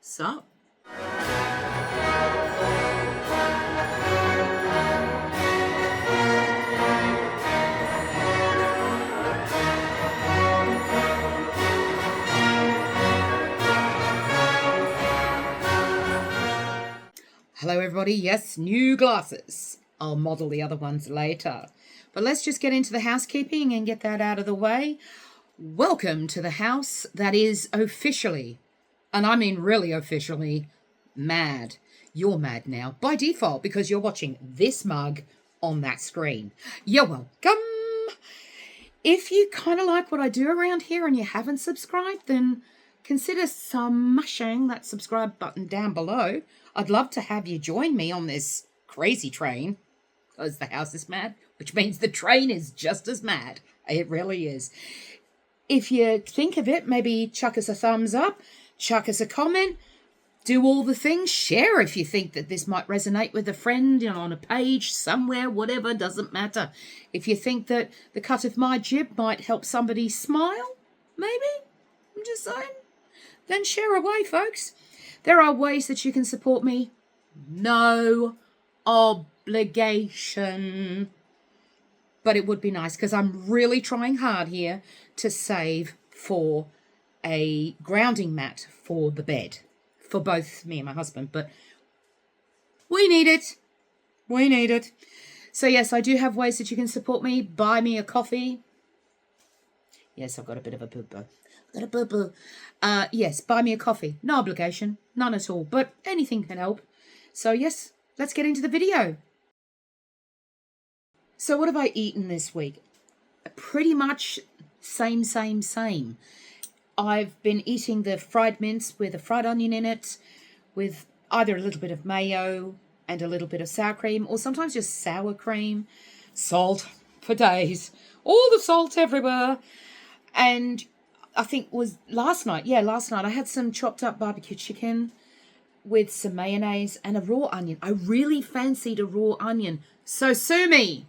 So. Hello everybody, yes, new glasses. I'll model the other ones later. But let's just get into the housekeeping and get that out of the way. Welcome to the house that is officially, and I mean really officially, mad. You're mad now by default because you're watching this mug on that screen. You're welcome. If you kind of like what I do around here and you haven't subscribed, then consider smashing that subscribe button down below. I'd love to have you join me on this crazy train because the house is mad, which means the train is just as mad. It really is. If you think of it, maybe chuck us a thumbs up, chuck us a comment, do all the things, share if you think that this might resonate with a friend, on a page, somewhere, whatever, doesn't matter. If you think that the cut of my jib might help somebody smile, maybe, I'm just saying, then share away, folks. There are ways that you can support me. No obligation. But it would be nice because I'm really trying hard here to save for a grounding mat for the bed. For both me and my husband. But we need it. We need it. So yes, I do have ways that you can support me. Buy me a coffee. Yes, I've got a bit of a boo-boo. Yes, buy me a coffee. No obligation. None at all. But anything can help. So yes, let's get into the video. So what have I eaten this week? Pretty much same. I've been eating the fried mince with a fried onion in it, with either a little bit of mayo and a little bit of sour cream, or sometimes just sour cream, salt for days, all the salt everywhere. And I think it was last night I had some chopped up barbecue chicken with some mayonnaise and a raw onion. I really fancied a raw onion. So sue me.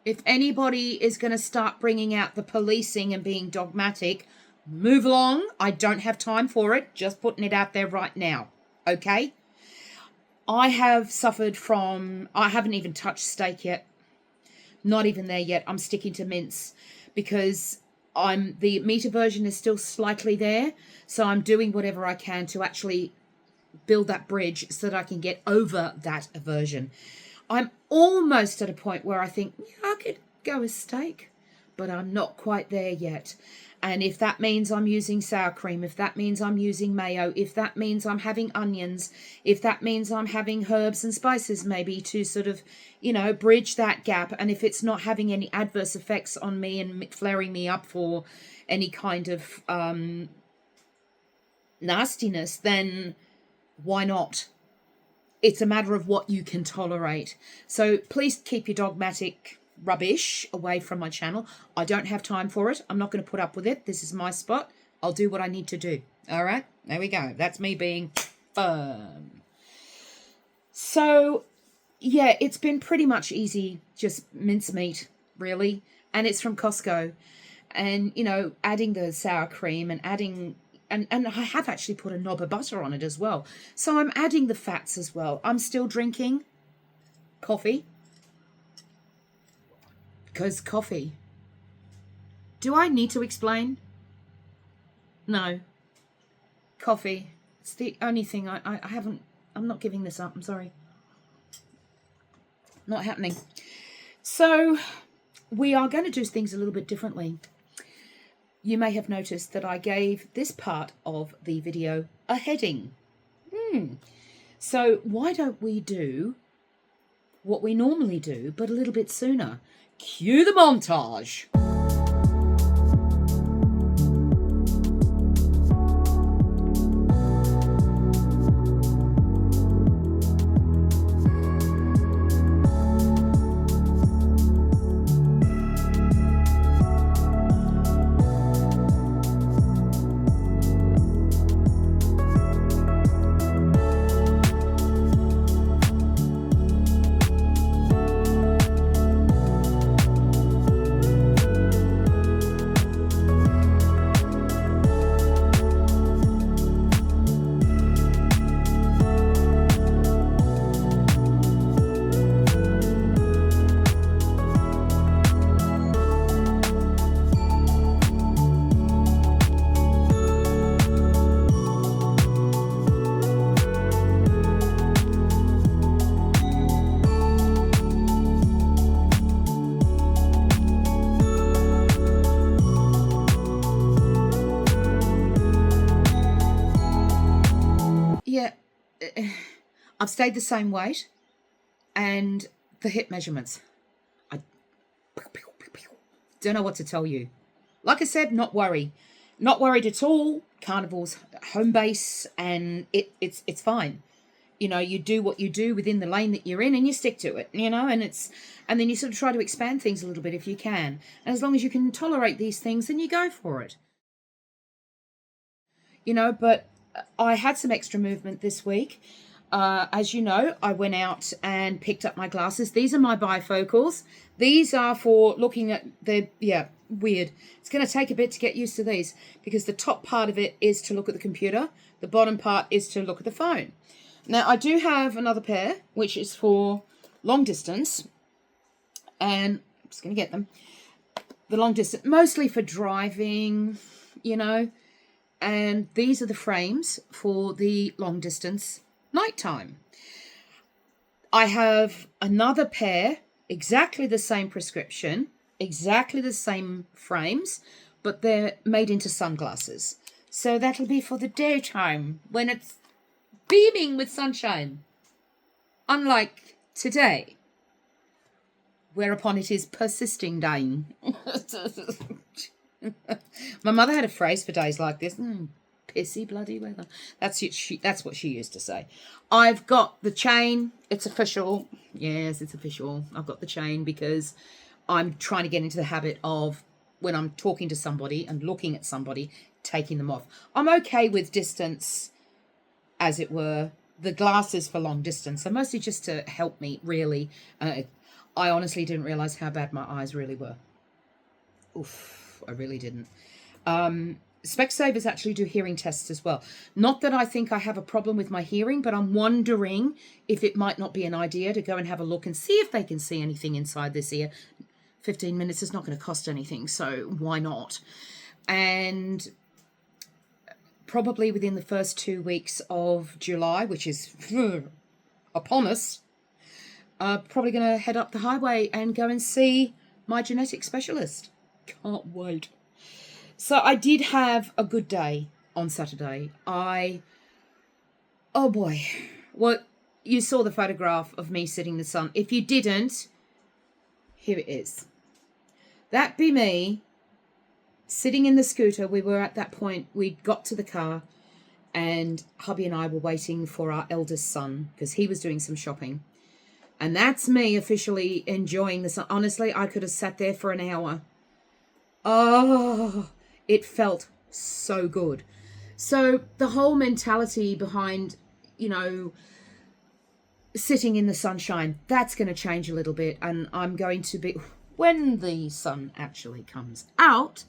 If anybody is going to start bringing out the policing and being dogmatic, move along. I don't have time for it. Just putting it out there right now. Okay? I have suffered from, I haven't even touched steak yet. Not even there yet. I'm sticking to mince because the meat aversion is still slightly there. So I'm doing whatever I can to actually build that bridge so that I can get over that aversion. I'm almost at a point where I think, I could go with steak, but I'm not quite there yet. And if that means I'm using sour cream, if that means I'm using mayo, if that means I'm having onions, if that means I'm having herbs and spices maybe to sort of, bridge that gap. And if it's not having any adverse effects on me and flaring me up for any kind of nastiness, then why not? It's a matter of what you can tolerate. So please keep your dogmatic rubbish away from my channel. I don't have time for it. I'm not going to put up with it. This is my spot. I'll do what I need to do. All right? There we go. That's me being firm. So, yeah, it's been pretty much easy. Just mincemeat, really. And it's from Costco. And, adding the sour cream and adding... And I have actually put a knob of butter on it as well. So I'm adding the fats as well. I'm still drinking coffee. Because coffee. Do I need to explain? No. Coffee. It's the only thing I haven't... I'm not giving this up. I'm sorry. Not happening. So we are going to do things a little bit differently. You may have noticed that I gave this part of the video a heading. So why don't we do what we normally do, but a little bit sooner? Cue the montage. I've stayed the same weight, and the hip measurements, I don't know what to tell you. Like I said, not worried at all. Carnivore's home base, and it's fine. You do what you do within the lane that you're in, and you stick to it. And then you sort of try to expand things a little bit if you can. And as long as you can tolerate these things, then you go for it. But I had some extra movement this week. As you know, I went out and picked up my glasses. These are my bifocals. These are for looking at weird. It's going to take a bit to get used to these, because the top part of it is to look at the computer. The bottom part is to look at the phone. Now, I do have another pair, which is for long distance. And I'm just going to get them. The long distance, mostly for driving, And these are the frames for the long distance nighttime. I have another pair, exactly the same prescription, exactly the same frames, but they're made into sunglasses. So that'll be for the daytime when it's beaming with sunshine. Unlike today, whereupon it is persisting day. My mother had a phrase for days like this. Pissy bloody weather. That's what she used to say. I've got the chain. It's official. Yes, it's official. I've got the chain because I'm trying to get into the habit of, when I'm talking to somebody and looking at somebody, taking them off. I'm okay with distance, as it were. The glasses for long distance are mostly just to help me, really. I honestly didn't realize how bad my eyes really were. Oof, I really didn't. Specsavers actually do hearing tests as well. Not that I think I have a problem with my hearing, but I'm wondering if it might not be an idea to go and have a look and see if they can see anything inside this ear. 15 minutes is not going to cost anything, so why not? And probably within the first 2 weeks of July, which is upon us, probably going to head up the highway and go and see my genetic specialist. Can't wait. So I did have a good day on Saturday. Oh boy. Well, you saw the photograph of me sitting in the sun. If you didn't, here it is. That be me sitting in the scooter. We were at that point, we'd got to the car, and hubby and I were waiting for our eldest son because he was doing some shopping. And that's me officially enjoying the sun. Honestly, I could have sat there for an hour. Oh, it felt so good. So the whole mentality behind, sitting in the sunshine, that's going to change a little bit. And I'm going to be, when the sun actually comes out,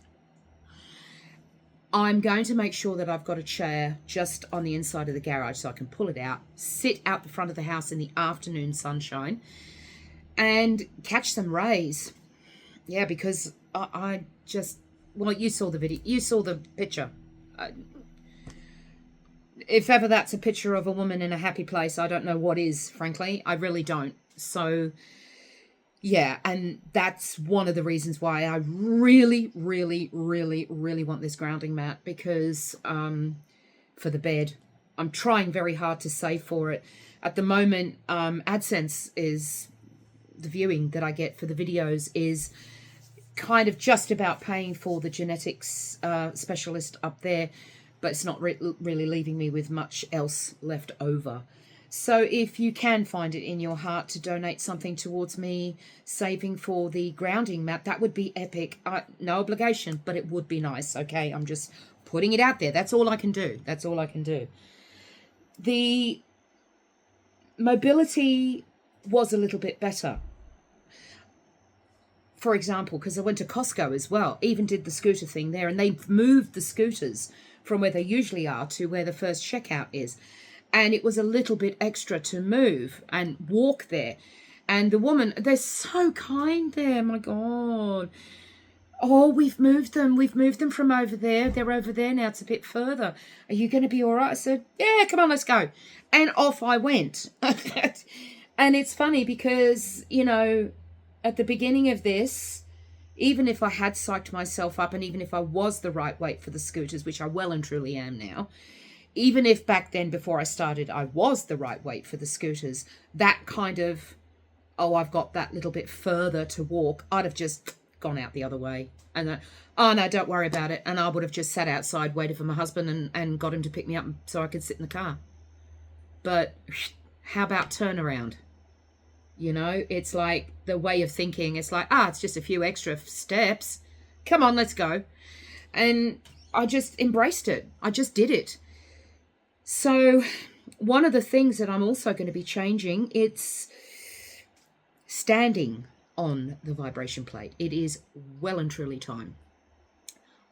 I'm going to make sure that I've got a chair just on the inside of the garage so I can pull it out, sit out the front of the house in the afternoon sunshine, and catch some rays. Yeah, because I just, well, you saw the video, you saw the picture. If ever that's a picture of a woman in a happy place, I don't know what is, frankly. I really don't. So, yeah, and that's one of the reasons why I really, really, really, really want this grounding mat, because for the bed, I'm trying very hard to save for it. At the moment, AdSense is, the viewing that I get for the videos is kind of just about paying for the genetics specialist up there, but it's not really leaving me with much else left over. So if you can find it in your heart to donate something towards me saving for the grounding mat, that would be epic. No obligation, but it would be nice. Okay, I'm just putting it out there. That's all I can do. That's all I can do. The mobility was a little bit better. For example, because I went to Costco as well, even did the scooter thing there, and they've moved the scooters from where they usually are to where the first checkout is. And it was a little bit extra to move and walk there. And the woman, they're so kind there, my God. Oh, we've moved them. We've moved them from over there. They're over there now. It's a bit further. Are you going to be all right? I said, yeah, come on, let's go. And off I went. And it's funny because, at the beginning of this, even if I had psyched myself up and even if I was the right weight for the scooters, which I well and truly am now, even if back then, before I started, I was the right weight for the scooters, that kind of, oh, I've got that little bit further to walk, I'd have just gone out the other way. And oh, no, don't worry about it. And I would have just sat outside, waited for my husband and got him to pick me up so I could sit in the car. But how about turnaround? You know, it's like the way of thinking. It's like, it's just a few extra steps. Come on, let's go. And I just embraced it. I just did it. So one of the things that I'm also going to be changing, it's standing on the vibration plate. It is well and truly time.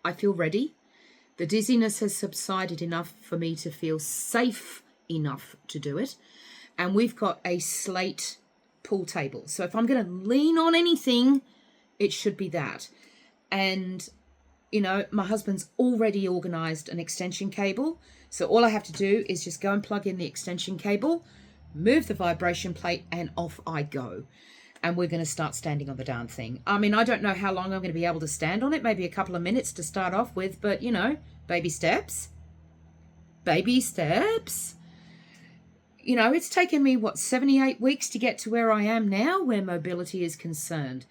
I feel ready. The dizziness has subsided enough for me to feel safe enough to do it. And we've got a slate pool table. So if I'm going to lean on anything, it should be that. And, you know, my husband's already organized an extension cable. So all I have to do is just go and plug in the extension cable, move the vibration plate, and off I go. And we're going to start standing on the darn thing. I mean, I don't know how long I'm going to be able to stand on it. Maybe a couple of minutes to start off with. But, you know, baby steps. Baby steps. You know, it's taken me, 78 weeks to get to where I am now, where mobility is concerned.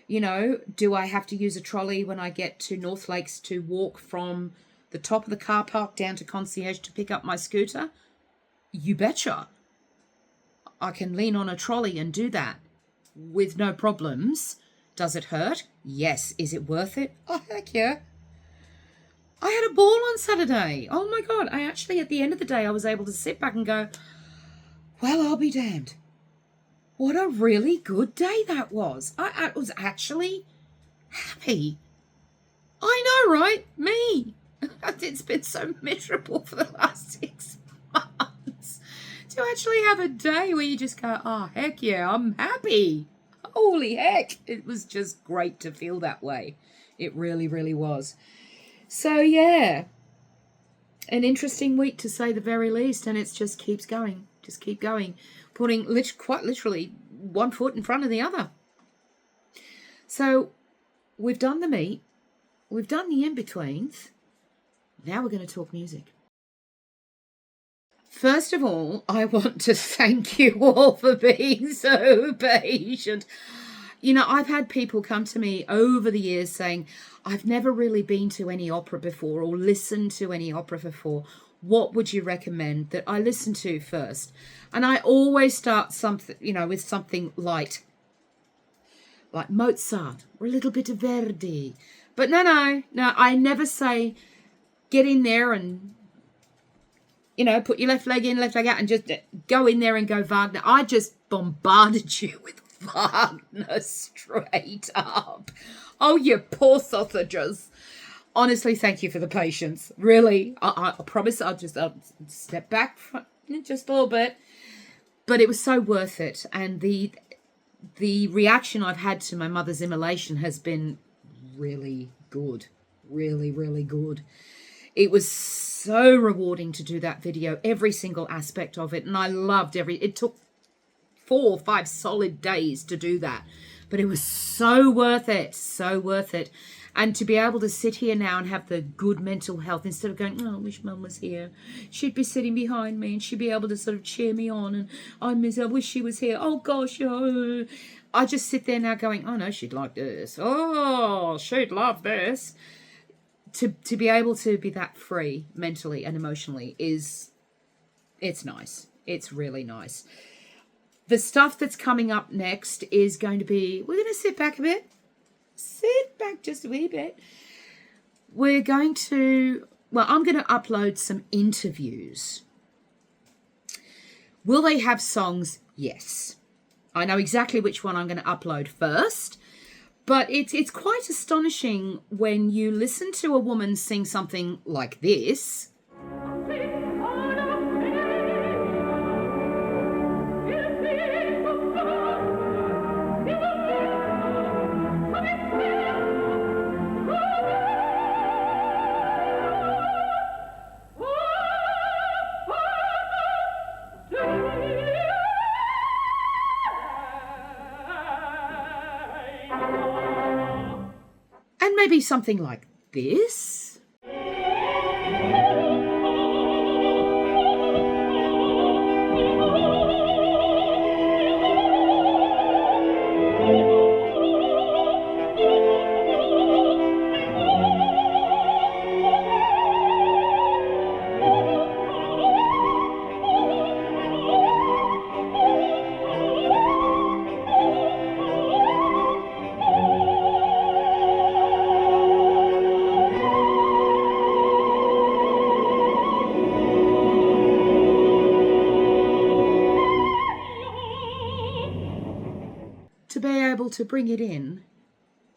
You know, do I have to use a trolley when I get to North Lakes to walk from the top of the car park down to concierge to pick up my scooter? You betcha. I can lean on a trolley and do that with no problems. Does it hurt? Yes. Is it worth it? Oh, heck yeah. I had a ball on Saturday. Oh my God. I actually, at the end of the day, I was able to sit back and go, well, I'll be damned. What a really good day that was. I was actually happy. I know, right? Me. It's been so miserable for the last 6 months. To actually have a day where you just go, oh, heck yeah, I'm happy. Holy heck. It was just great to feel that way. It really, really was. So, yeah, an interesting week to say the very least. And it just keeps going. Just keep going. Putting quite literally one foot in front of the other. So we've done the meat. We've done the in-betweens. Now we're going to talk music. First of all, I want to thank you all for being so patient. You know, I've had people come to me over the years saying, I've never really been to any opera before or listened to any opera before. What would you recommend that I listen to first? And I always start something, you know, with something light, like Mozart or a little bit of Verdi. But no, I never say get in there and, you know, put your left leg in, left leg out, and just go in there and go Wagner. I just bombarded you with Wagner straight up. Oh, you poor sausages. Honestly, thank you for the patience. Really, I promise I'll step back just a little bit. But it was so worth it. And the reaction I've had to my mother's immolation has been really good. Really, really good. It was so rewarding to do that video, every single aspect of it. And I loved it took 4 or 5 solid days to do that. But it was so worth it. So worth it. And to be able to sit here now and have the good mental health instead of going, oh, I wish Mum was here. She'd be sitting behind me and she'd be able to sort of cheer me on. And I wish she was here. Oh, gosh. Oh. I just sit there now going, oh, no, she'd like this. Oh, she'd love this. To be able to be that free mentally and emotionally it's nice. It's really nice. The stuff that's coming up next is going to be, we're going to sit back a bit. Sit back just a wee bit. I'm going to upload some interviews. Will they have songs? Yes. I know exactly which one I'm going to upload first, but it's quite astonishing when you listen to a woman sing something like this. Maybe something like this. to bring it in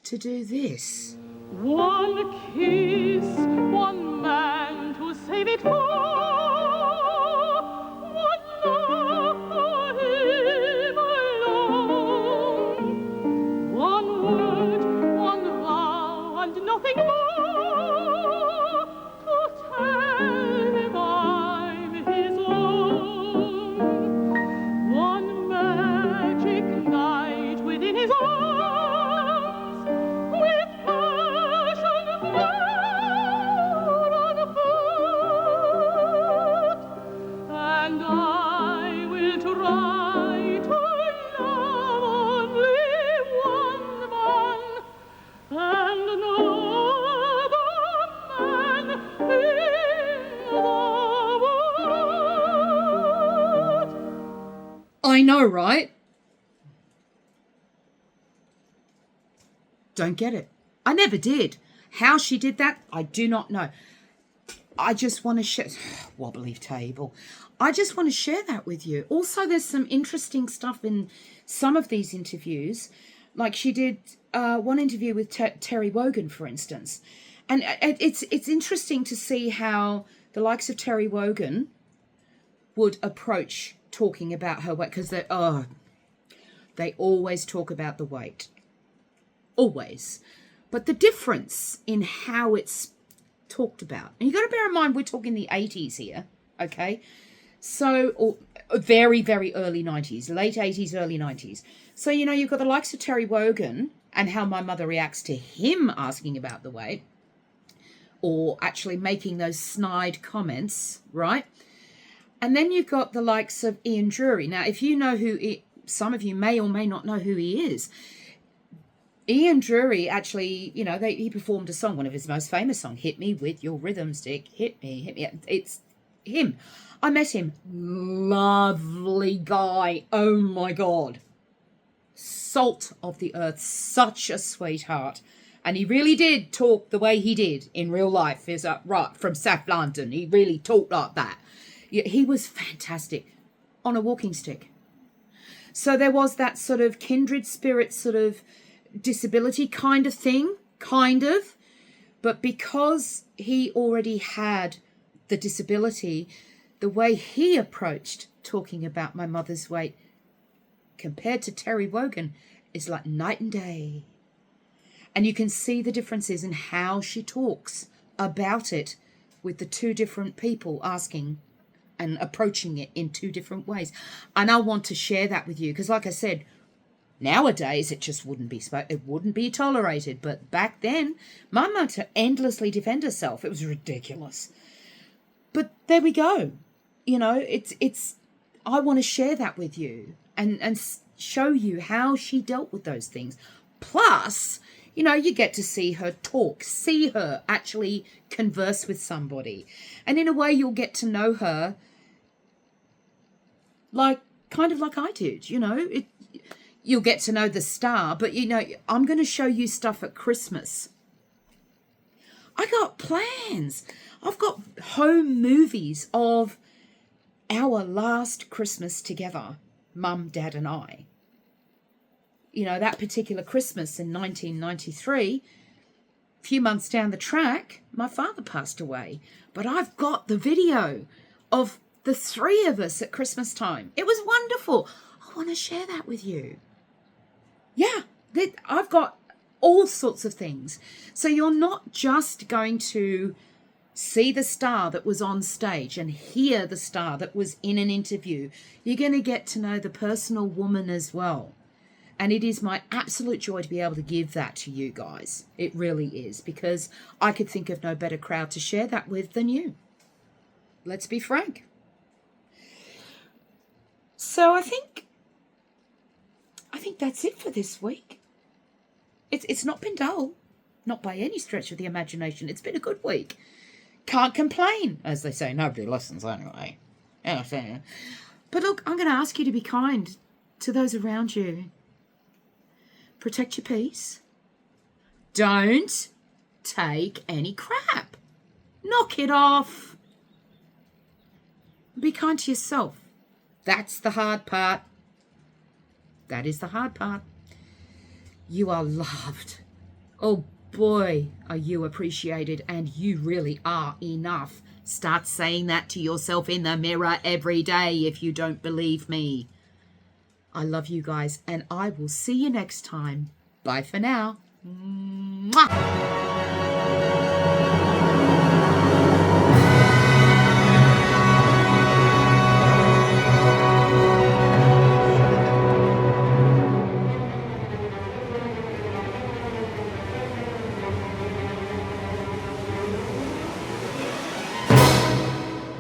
to do this. One kiss, one man to save it for, one love for him alone. One word, one vow, and nothing more, to tell him I'm his own. One magic night within his arms, with passion flower on foot, and I will try to love only one man, and no other man in the world. I know, right? Don't get it. I never did. How she did that, I do not know. I just want to share... Wobbly table. I just want to share that with you. Also, there's some interesting stuff in some of these interviews. Like she did one interview with Terry Wogan, for instance. And it's interesting to see how the likes of Terry Wogan would approach talking about her weight. Because they always talk about the weight. Always. But the difference in how it's talked about, and you've got to bear in mind we're talking the 80s here, okay? So, or very, very early 90s, late 80s, early 90s. So, you know, you've got the likes of Terry Wogan and how my mother reacts to him asking about the weight, or actually making those snide comments, right? And then you've got the likes of Ian Drury. Now, if you know some of you may or may not know who he is. Ian Drury actually, you know, he performed a song, one of his most famous songs, Hit Me With Your Rhythm Stick, Hit Me. It's him. I met him. Lovely guy. Oh, my God. Salt of the earth. Such a sweetheart. And he really did talk the way he did in real life. Is right from South London. He really talked like that. He was fantastic on a walking stick. So there was that sort of kindred spirit sort of disability kind of thing, but because he already had the disability, the way he approached talking about my mother's weight compared to Terry Wogan is like night and day. And you can see the differences in how she talks about it with the two different people asking and approaching it in two different ways. And I want to share that with you because, like I said, nowadays, it just wouldn't be tolerated. But back then, my mum had to endlessly defend herself. It was ridiculous. But there we go. You know, it's. I want to share that with you and show you how she dealt with those things. Plus, you know, you get to see her talk, see her actually converse with somebody. And in a way, you'll get to know her kind of like I did, you know. You'll get to know the star, but, you know, I'm going to show you stuff at Christmas. I got plans. I've got home movies of our last Christmas together, Mum, Dad and I. You know, that particular Christmas in 1993, a few months down the track, my father passed away. But I've got the video of the three of us at Christmas time. It was wonderful. I want to share that with you. Yeah, I've got all sorts of things. So you're not just going to see the star that was on stage and hear the star that was in an interview. You're going to get to know the personal woman as well. And it is my absolute joy to be able to give that to you guys. It really is, because I could think of no better crowd to share that with than you. Let's be frank. So I think that's it for this week. It's not been dull, not by any stretch of the imagination. It's been a good week. Can't complain, as they say. Nobody listens anyway. But look, I'm going to ask you to be kind to those around you. Protect your peace. Don't take any crap. Knock it off. Be kind to yourself. That's the hard part. That is the hard part. You are loved. Oh boy, are you appreciated, and you really are enough. Start saying that to yourself in the mirror every day if you don't believe me. I love you guys, and I will see you next time. Bye for now. Mwah!